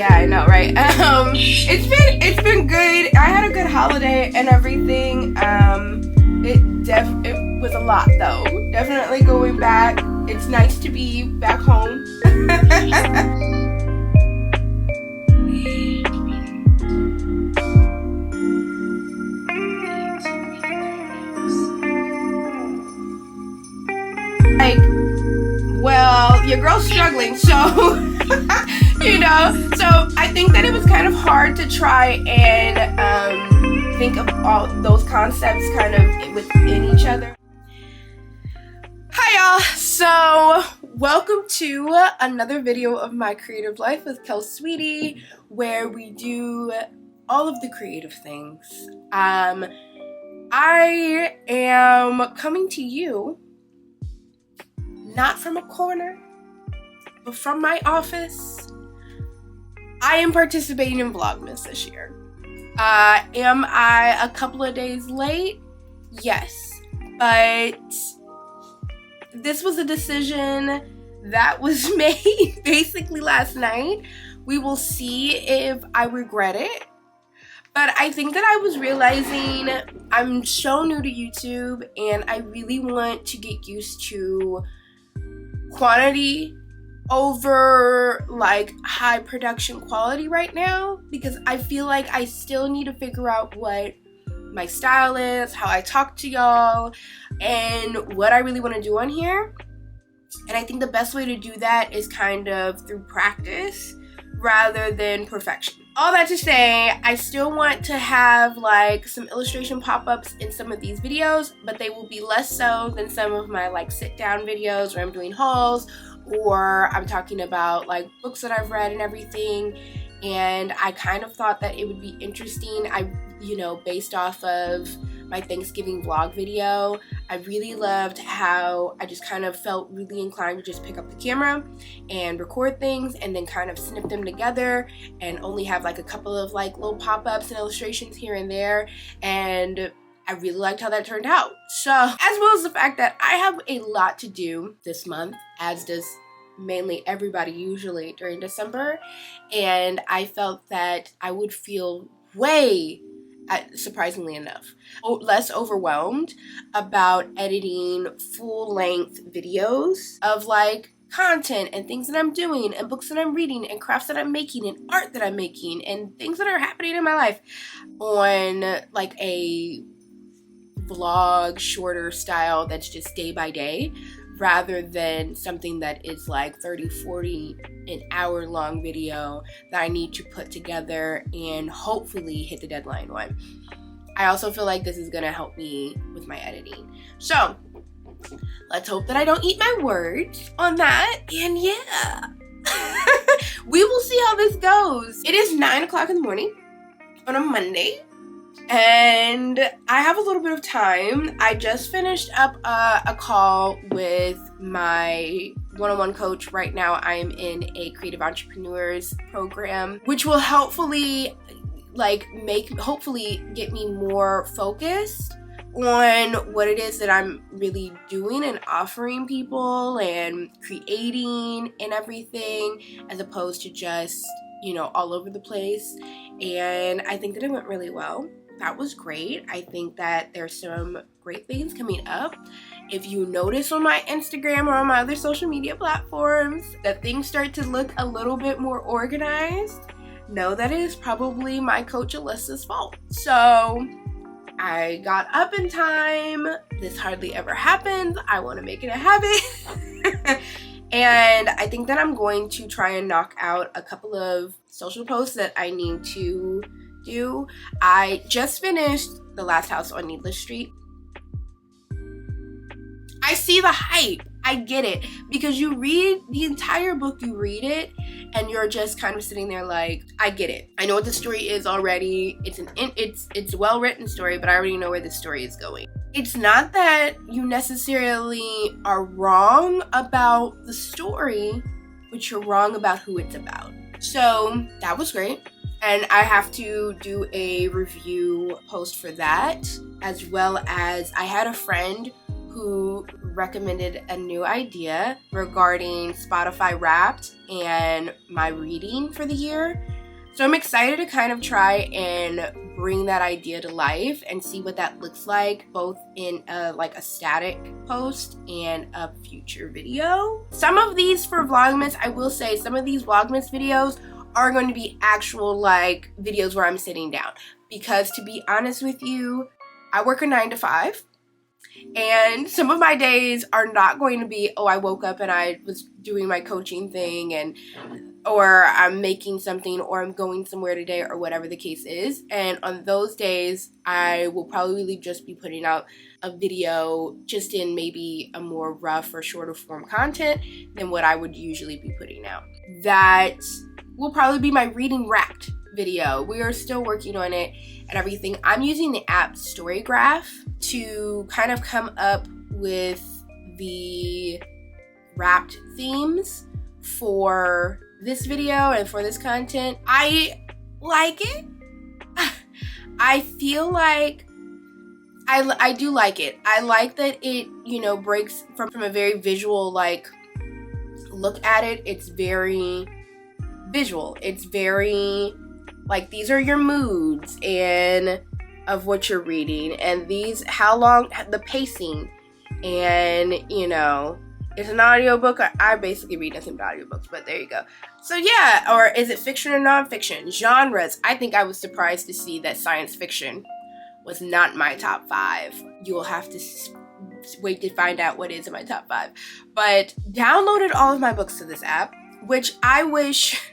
Yeah, I know, right? It's been good. I had a good holiday and everything. It was a lot though. Definitely going back. It's nice to be back home. Like, well, your girl's struggling, so you know. So I think that it was kind of hard to try and think of all those concepts kind of within each other. Hi y'all, so welcome to another video of my creative life with Kel Sweetie, where we do all of the creative things. I am coming to you not from a corner, but from my office. I am participating in Vlogmas this year. Am I a couple of days late? Yes, but this was a decision that was made basically last night. We will see if I regret it. But I think that I was realizing I'm so new to YouTube and I really want to get used to quantity over like high production quality right now, because I feel like I still need to figure out what my style is, how I talk to y'all, and what I really want to do on here. And I think the best way to do that is kind of through practice rather than perfection. All that to say, I still want to have like some illustration pop-ups in some of these videos, but they will be less so than some of my like sit down videos where I'm doing hauls or I'm talking about like books that I've read and everything. And I kind of thought that it would be interesting. Based off of my Thanksgiving vlog video, I really loved how I just kind of felt really inclined to just pick up the camera and record things and then kind of snip them together and only have like a couple of like little pop-ups and illustrations here and there. And I really liked how that turned out. So, as well as the fact that I have a lot to do this month, as does mainly everybody usually during December, and I felt that I would feel way, surprisingly enough, less overwhelmed about editing full-length videos of like content and things that I'm doing and books that I'm reading and crafts that I'm making and art that I'm making and things that are happening in my life on like a vlog shorter style that's just day by day, rather than something that is like 30, 40, an hour long video that I need to put together and hopefully hit the deadline on. I also feel like this is gonna help me with my editing. So let's hope that I don't eat my words on that. And yeah, we will see how this goes. It is 9 o'clock in the morning on a Monday, and I have a little bit of time. I just finished up a call with my one-on-one coach. Right now I'm in a creative entrepreneurs program, which will hopefully get me more focused on what it is that I'm really doing and offering people and creating and everything, as opposed to just, all over the place. And I think that it went really well. That was great. I think that there's some great things coming up. If you notice on my Instagram or on my other social media platforms that things start to look a little bit more organized, know that it is probably my coach Alyssa's fault. So I got up in time. This hardly ever happens. I want to make it a habit. And I think that I'm going to try and knock out a couple of social posts that I need to do. I just finished The Last House on Needless Street. I see the hype. I get it, because you read the entire book, you read it, and you're just kind of sitting there like, I get it. I know what the story is already. It's a well-written story, but I already know where the story is going. It's not that you necessarily are wrong about the story, but you're wrong about who it's about. So that was great. And I have to do a review post for that, as well as I had a friend who recommended a new idea regarding Spotify Wrapped and my reading for the year. So I'm excited to kind of try and bring that idea to life and see what that looks like, both in a static post and a future video. Some of these for Vlogmas, I will say some of these Vlogmas videos are going to be actual like videos where I'm sitting down, because to be honest with you, I work a 9 to 5. And some of my days are not going to be, oh, I woke up and I was doing my coaching thing, and or I'm making something, or I'm going somewhere today, or whatever the case is. And on those days, I will probably just be putting out a video just in maybe a more rough or shorter form content than what I would usually be putting out. That will probably be my reading wrapped video. We are still working on it and everything. I'm using the app Storygraph to kind of come up with the wrapped themes for this video and for this content. I like it. I feel like I do like it. I like that it, breaks from a very visual like look at it. It's very visual. It's very like, these are your moods and of what you're reading, and these, how long, the pacing, and it's an audiobook. I basically read nothing but audiobooks, but there you go. So yeah, or is it fiction or nonfiction? Genres. I think I was surprised to see that science fiction was not my top 5. You will have to wait to find out what is in my top 5. But downloaded all of my books to this app, which I wish,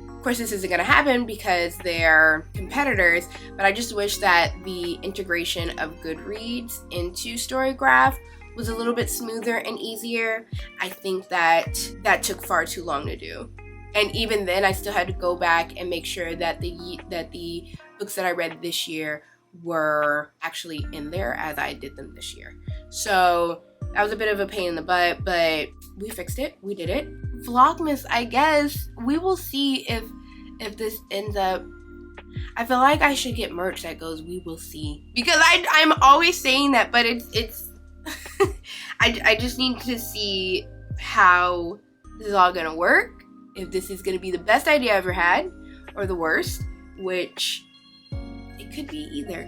of course this isn't going to happen because they're competitors, but I just wish that the integration of Goodreads into Storygraph was a little bit smoother and easier. I think that took far too long to do. And even then, I still had to go back and make sure that the books that I read this year were actually in there as I did them this year. So that was a bit of a pain in the butt, but we fixed it. We did it. Vlogmas, I guess we will see if this ends up. I feel like I should get merch that goes "we will see," because I'm always saying that, but it's I just need to see how this is all gonna work. If this is gonna be the best idea I ever had or the worst, which it could be either.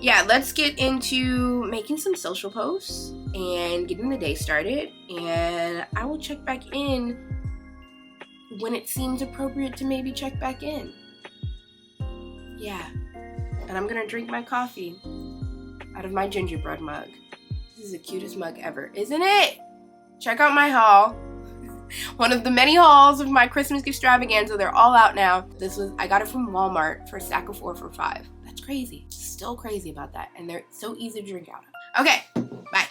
Yeah, let's get into making some social posts and getting the day started, and I will check back in when it seems appropriate to maybe check back in. Yeah, and I'm gonna drink my coffee out of my gingerbread mug. This is the cutest mug ever, isn't it? Check out my haul. One of the many hauls of my Christmas gift extravaganza. They're all out now. I got it from Walmart for a stack of 4 for $5. That's crazy. Still crazy about that. And they're so easy to drink out of. Okay, bye.